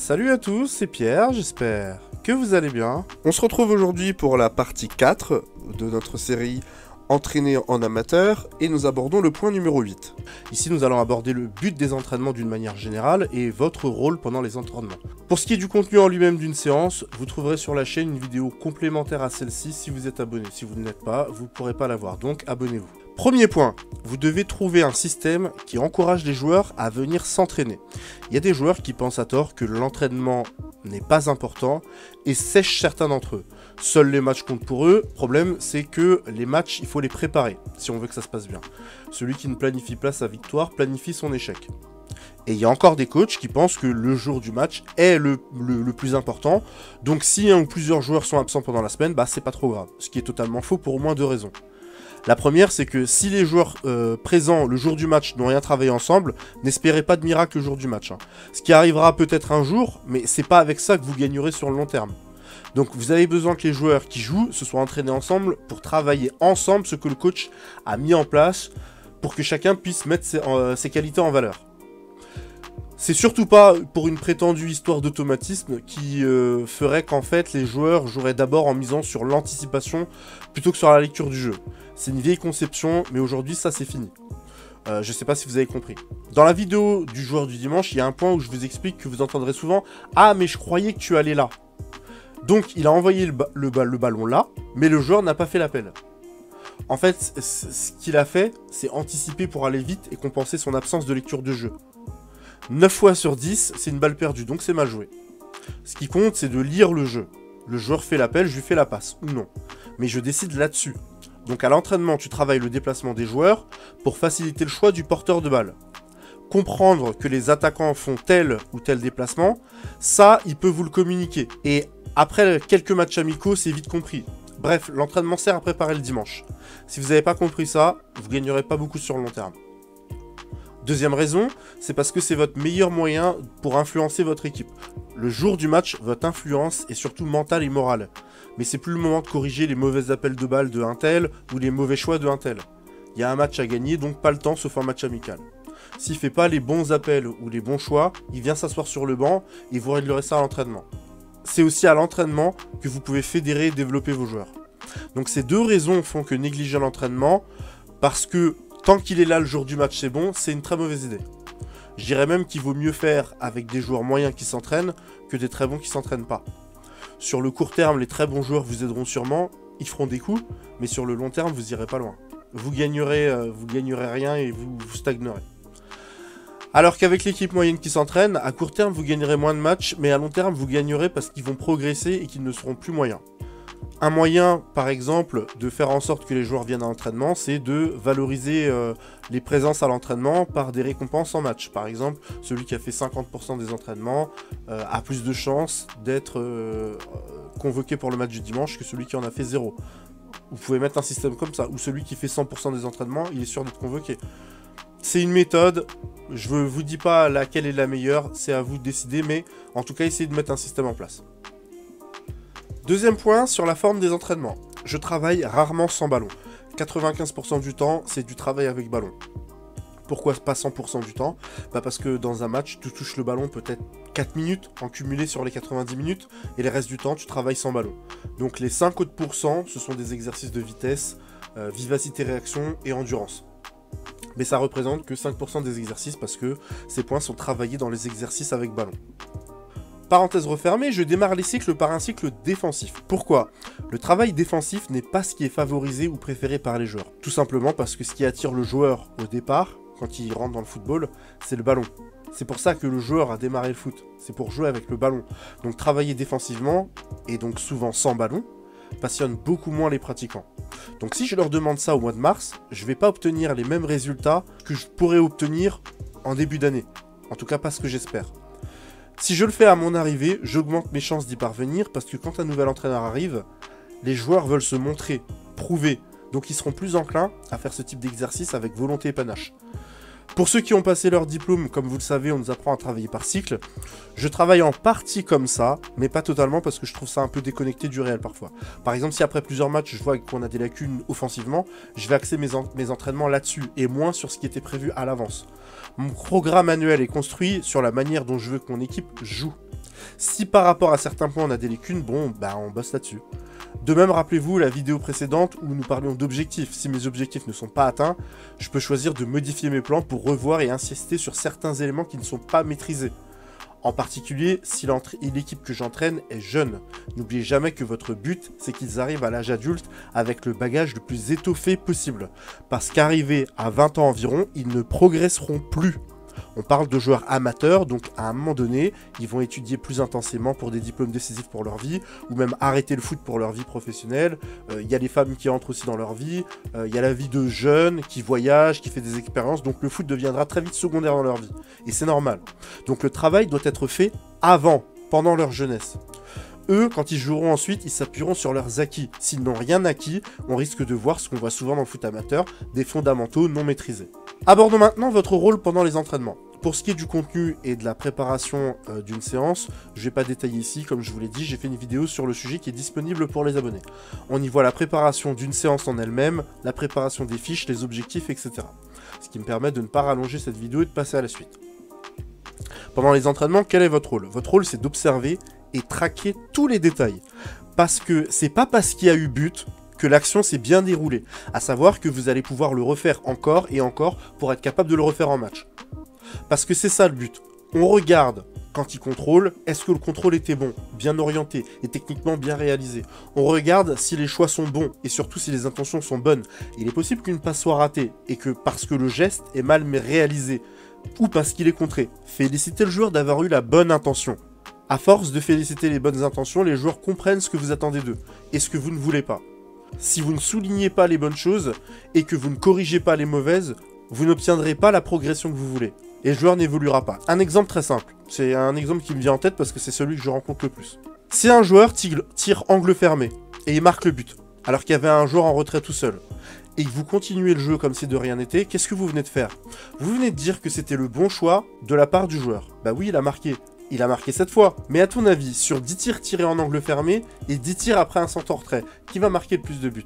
Salut à tous, c'est Pierre, j'espère que vous allez bien. On se retrouve aujourd'hui pour la partie 4 de notre série Entraîner en amateur et nous abordons le point numéro 8. Ici nous allons aborder le but des entraînements d'une manière générale et votre rôle pendant les entraînements. Pour ce qui est du contenu en lui-même d'une séance, vous trouverez sur la chaîne une vidéo complémentaire à celle-ci si vous êtes abonné. Si vous ne l'êtes pas, vous ne pourrez pas la voir, donc abonnez-vous. Premier point, vous devez trouver un système qui encourage les joueurs à venir s'entraîner. Il y a des joueurs qui pensent à tort que l'entraînement n'est pas important et sèchent certains d'entre eux. Seuls les matchs comptent pour eux. Problème, c'est que les matchs, il faut les préparer si on veut que ça se passe bien. Celui qui ne planifie pas sa victoire planifie son échec. Et il y a encore des coachs qui pensent que le jour du match est le plus important. Donc si un ou plusieurs joueurs sont absents pendant la semaine, c'est pas trop grave. Ce qui est totalement faux pour au moins deux raisons. La première, c'est que si les joueurs présents le jour du match n'ont rien travaillé ensemble, n'espérez pas de miracle le jour du match. Ce qui arrivera peut-être un jour, mais c'est pas avec ça que vous gagnerez sur le long terme. Donc vous avez besoin que les joueurs qui jouent se soient entraînés ensemble pour travailler ensemble ce que le coach a mis en place pour que chacun puisse mettre ses qualités en valeur. C'est surtout pas pour une prétendue histoire d'automatisme qui ferait qu'en fait les joueurs joueraient d'abord en misant sur l'anticipation plutôt que sur la lecture du jeu. C'est une vieille conception, mais aujourd'hui ça c'est fini. Je sais pas si vous avez compris. Dans la vidéo du joueur du dimanche, il y a un point où je vous explique que vous entendrez souvent « Ah mais je croyais que tu allais là ». Donc il a envoyé le ballon là, mais le joueur n'a pas fait l'appel. En fait, ce qu'il a fait, c'est anticiper pour aller vite et compenser son absence de lecture de jeu. 9 fois sur 10, c'est une balle perdue, donc c'est mal joué. Ce qui compte, c'est de lire le jeu. Le joueur fait l'appel, je lui fais la passe, ou non. Mais je décide là-dessus. Donc à l'entraînement, tu travailles le déplacement des joueurs pour faciliter le choix du porteur de balle. Comprendre que les attaquants font tel ou tel déplacement, ça, il peut vous le communiquer. Et après quelques matchs amicaux, c'est vite compris. Bref, l'entraînement sert à préparer le dimanche. Si vous n'avez pas compris ça, vous ne gagnerez pas beaucoup sur le long terme. Deuxième raison, c'est parce que c'est votre meilleur moyen pour influencer votre équipe. Le jour du match, votre influence est surtout mentale et morale. Mais c'est plus le moment de corriger les mauvais appels de balle de un tel ou les mauvais choix de un tel. Il y a un match à gagner, donc pas le temps sauf un match amical. S'il fait pas les bons appels ou les bons choix, il vient s'asseoir sur le banc et vous réglerez ça à l'entraînement. C'est aussi à l'entraînement que vous pouvez fédérer et développer vos joueurs. Donc ces deux raisons font que négliger l'entraînement, parce que tant qu'il est là le jour du match c'est bon, c'est une très mauvaise idée. Je dirais même qu'il vaut mieux faire avec des joueurs moyens qui s'entraînent que des très bons qui s'entraînent pas. Sur le court terme, les très bons joueurs vous aideront sûrement, ils feront des coups, mais sur le long terme, vous irez pas loin. Vous gagnerez rien et vous stagnerez. Alors qu'avec l'équipe moyenne qui s'entraîne, à court terme, vous gagnerez moins de matchs, mais à long terme, vous gagnerez parce qu'ils vont progresser et qu'ils ne seront plus moyens. Un moyen, par exemple, de faire en sorte que les joueurs viennent à l'entraînement, c'est de valoriser les présences à l'entraînement par des récompenses en match. Par exemple, celui qui a fait 50% des entraînements a plus de chances d'être convoqué pour le match du dimanche que celui qui en a fait 0. Vous pouvez mettre un système comme ça, ou celui qui fait 100% des entraînements, il est sûr d'être convoqué. C'est une méthode, je ne vous dis pas laquelle est la meilleure, c'est à vous de décider, mais en tout cas, essayez de mettre un système en place. Deuxième point, sur la forme des entraînements. Je travaille rarement sans ballon. 95% du temps, c'est du travail avec ballon. Pourquoi pas 100% du temps? Parce que dans un match, tu touches le ballon peut-être 4 minutes en cumulé sur les 90 minutes, et le reste du temps, tu travailles sans ballon. Donc les 5 autres pourcents, ce sont des exercices de vitesse, vivacité, réaction et endurance. Mais ça représente que 5% des exercices parce que ces points sont travaillés dans les exercices avec ballon. Parenthèse refermée, je démarre les cycles par un cycle défensif. Pourquoi? Le travail défensif n'est pas ce qui est favorisé ou préféré par les joueurs. Tout simplement parce que ce qui attire le joueur au départ, quand il rentre dans le football, c'est le ballon. C'est pour ça que le joueur a démarré le foot. C'est pour jouer avec le ballon. Donc travailler défensivement, et donc souvent sans ballon, passionne beaucoup moins les pratiquants. Donc si je leur demande ça au mois de mars, je ne vais pas obtenir les mêmes résultats que je pourrais obtenir en début d'année. En tout cas pas ce que j'espère. Si je le fais à mon arrivée, j'augmente mes chances d'y parvenir parce que quand un nouvel entraîneur arrive, les joueurs veulent se montrer, prouver, donc ils seront plus enclins à faire ce type d'exercice avec volonté et panache. Pour ceux qui ont passé leur diplôme, comme vous le savez, on nous apprend à travailler par cycle. Je travaille en partie comme ça, mais pas totalement parce que je trouve ça un peu déconnecté du réel parfois. Par exemple, si après plusieurs matchs, je vois qu'on a des lacunes offensivement, je vais axer mes entraînements là-dessus et moins sur ce qui était prévu à l'avance. Mon programme annuel est construit sur la manière dont je veux que mon équipe joue. Si par rapport à certains points on a des lacunes, bon, bah on bosse là-dessus. De même, rappelez-vous la vidéo précédente où nous parlions d'objectifs. Si mes objectifs ne sont pas atteints, je peux choisir de modifier mes plans pour revoir et insister sur certains éléments qui ne sont pas maîtrisés. En particulier, si l'équipe que j'entraîne est jeune. N'oubliez jamais que votre but, c'est qu'ils arrivent à l'âge adulte avec le bagage le plus étoffé possible. Parce qu'arrivés à 20 ans environ, ils ne progresseront plus. On parle de joueurs amateurs, donc à un moment donné, ils vont étudier plus intensément pour des diplômes décisifs pour leur vie, ou même arrêter le foot pour leur vie professionnelle. Il y a les femmes qui entrent aussi dans leur vie, il y a la vie de jeunes qui voyagent, qui fait des expériences, donc le foot deviendra très vite secondaire dans leur vie. Et c'est normal. Donc le travail doit être fait avant, pendant leur jeunesse. Eux, quand ils joueront ensuite, ils s'appuieront sur leurs acquis. S'ils n'ont rien acquis, on risque de voir ce qu'on voit souvent dans le foot amateur, des fondamentaux non maîtrisés. Abordons maintenant votre rôle pendant les entraînements. Pour ce qui est du contenu et de la préparation d'une séance, je ne vais pas détailler ici, comme je vous l'ai dit, j'ai fait une vidéo sur le sujet qui est disponible pour les abonnés. On y voit la préparation d'une séance en elle-même, la préparation des fiches, les objectifs, etc. Ce qui me permet de ne pas rallonger cette vidéo et de passer à la suite. Pendant les entraînements, quel est votre rôle? Votre rôle, c'est d'observer et traquer tous les détails. Parce que c'est pas parce qu'il y a eu but que l'action s'est bien déroulée. À savoir que vous allez pouvoir le refaire encore et encore pour être capable de le refaire en match. Parce que c'est ça le but. On regarde quand il contrôle, est-ce que le contrôle était bon, bien orienté et techniquement bien réalisé. On regarde si les choix sont bons et surtout si les intentions sont bonnes. Il est possible qu'une passe soit ratée et que parce que le geste est mal réalisé ou parce qu'il est contré. Félicitez le joueur d'avoir eu la bonne intention. À force de féliciter les bonnes intentions, les joueurs comprennent ce que vous attendez d'eux et ce que vous ne voulez pas. Si vous ne soulignez pas les bonnes choses et que vous ne corrigez pas les mauvaises, vous n'obtiendrez pas la progression que vous voulez. Et le joueur n'évoluera pas. Un exemple très simple. C'est un exemple qui me vient en tête parce que c'est celui que je rencontre le plus. Si un joueur tire angle fermé et il marque le but, alors qu'il y avait un joueur en retrait tout seul, et que vous continuez le jeu comme si de rien n'était, qu'est-ce que vous venez de faire? Vous venez de dire que c'était le bon choix de la part du joueur. Bah oui, il a marqué. Il a marqué cette fois. Mais à ton avis, sur 10 tirs tirés en angle fermé et 10 tirs après un centre en retrait, qui va marquer le plus de buts?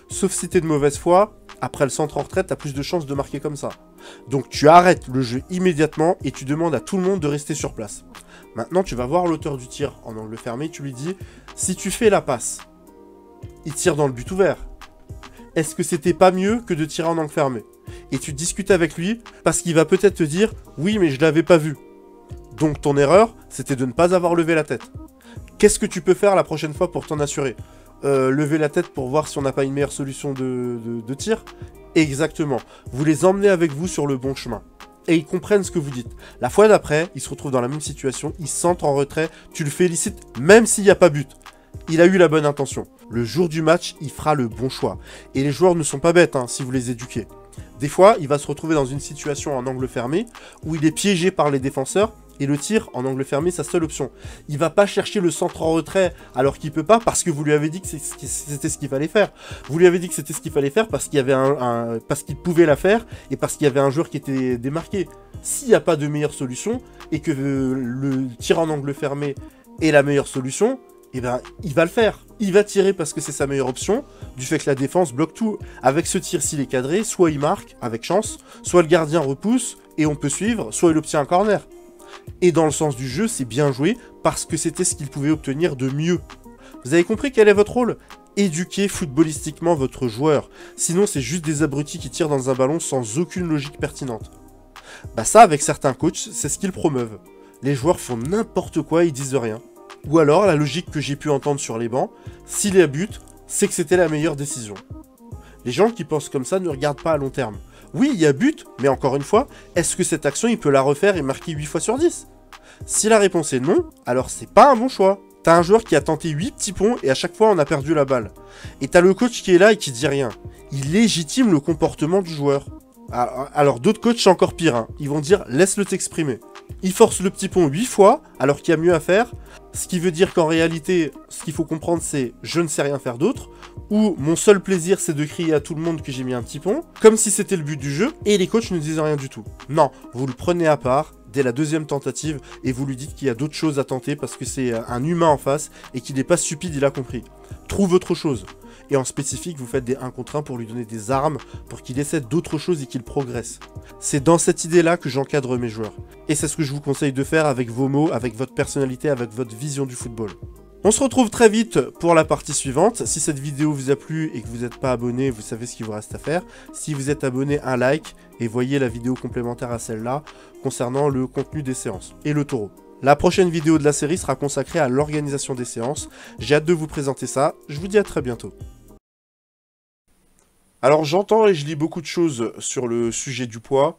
Sauf si t'es de mauvaise foi, après le centre en retrait, t'as plus de chances de marquer comme ça. Donc tu arrêtes le jeu immédiatement et tu demandes à tout le monde de rester sur place. Maintenant, tu vas voir l'auteur du tir en angle fermé, tu lui dis, si tu fais la passe, il tire dans le but ouvert. Est-ce que c'était pas mieux que de tirer en angle fermé? Et tu discutes avec lui parce qu'il va peut-être te dire, oui mais je l'avais pas vu. Donc ton erreur, c'était de ne pas avoir levé la tête. Qu'est-ce que tu peux faire la prochaine fois pour t'en assurer? Lever la tête pour voir si on n'a pas une meilleure solution de tir? Exactement. Vous les emmenez avec vous sur le bon chemin. Et ils comprennent ce que vous dites. La fois d'après, ils se retrouvent dans la même situation, ils se sentent en retrait, tu le félicites même s'il n'y a pas but. Il a eu la bonne intention. Le jour du match, il fera le bon choix. Et les joueurs ne sont pas bêtes si vous les éduquez. Des fois, il va se retrouver dans une situation en angle fermé où il est piégé par les défenseurs et le tir en angle fermé, sa seule option. Il va pas chercher le centre en retrait alors qu'il peut pas parce que vous lui avez dit que c'était ce qu'il fallait faire. Vous lui avez dit que c'était ce qu'il fallait faire parce qu'il y avait parce qu'il pouvait la faire et parce qu'il y avait un joueur qui était démarqué. S'il n'y a pas de meilleure solution et que le tir en angle fermé est la meilleure solution, eh ben, il va le faire. Il va tirer parce que c'est sa meilleure option, du fait que la défense bloque tout. Avec ce tir, s'il est cadré, soit il marque, avec chance, soit le gardien repousse, et on peut suivre, soit il obtient un corner. Et dans le sens du jeu, c'est bien joué, parce que c'était ce qu'il pouvait obtenir de mieux. Vous avez compris quel est votre rôle? Éduquer footballistiquement votre joueur. Sinon, c'est juste des abrutis qui tirent dans un ballon sans aucune logique pertinente. Bah ça, avec certains coachs, c'est ce qu'ils promeuvent. Les joueurs font n'importe quoi, ils disent rien. Ou alors, la logique que j'ai pu entendre sur les bancs, s'il y a but, c'est que c'était la meilleure décision. Les gens qui pensent comme ça ne regardent pas à long terme. Oui, il y a but, mais encore une fois, est-ce que cette action, il peut la refaire et marquer 8 fois sur 10? Si la réponse est non, alors c'est pas un bon choix. T'as un joueur qui a tenté 8 petits ponts et à chaque fois on a perdu la balle. Et t'as le coach qui est là et qui dit rien. Il légitime le comportement du joueur. Alors d'autres coachs c'est encore pire, ils vont dire laisse-le t'exprimer. Il force le petit pont 8 fois alors qu'il y a mieux à faire, ce qui veut dire qu'en réalité ce qu'il faut comprendre c'est je ne sais rien faire d'autre, ou mon seul plaisir c'est de crier à tout le monde que j'ai mis un petit pont, comme si c'était le but du jeu, et les coachs ne disent rien du tout. Non, vous le prenez à part dès la deuxième tentative et vous lui dites qu'il y a d'autres choses à tenter parce que c'est un humain en face et qu'il n'est pas stupide, il a compris. Trouve autre chose. Et en spécifique, vous faites des 1 contre 1 pour lui donner des armes, pour qu'il essaie d'autres choses et qu'il progresse. C'est dans cette idée-là que j'encadre mes joueurs. Et c'est ce que je vous conseille de faire avec vos mots, avec votre personnalité, avec votre vision du football. On se retrouve très vite pour la partie suivante. Si cette vidéo vous a plu et que vous n'êtes pas abonné, vous savez ce qu'il vous reste à faire. Si vous êtes abonné, un like et voyez la vidéo complémentaire à celle-là concernant le contenu des séances et le taureau. La prochaine vidéo de la série sera consacrée à l'organisation des séances. J'ai hâte de vous présenter ça. Je vous dis à très bientôt. Alors j'entends et je lis beaucoup de choses sur le sujet du poids.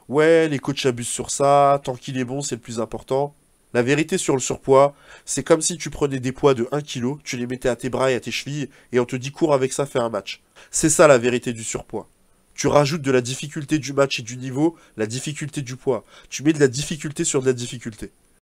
Ouais, les coachs abusent sur ça, tant qu'il est bon, c'est le plus important. La vérité sur le surpoids, c'est comme si tu prenais des poids de 1 kg, tu les mettais à tes bras et à tes chevilles, et on te dit cours avec ça, fais un match. C'est ça la vérité du surpoids. Tu rajoutes de la difficulté du match et du niveau, la difficulté du poids. Tu mets de la difficulté sur de la difficulté.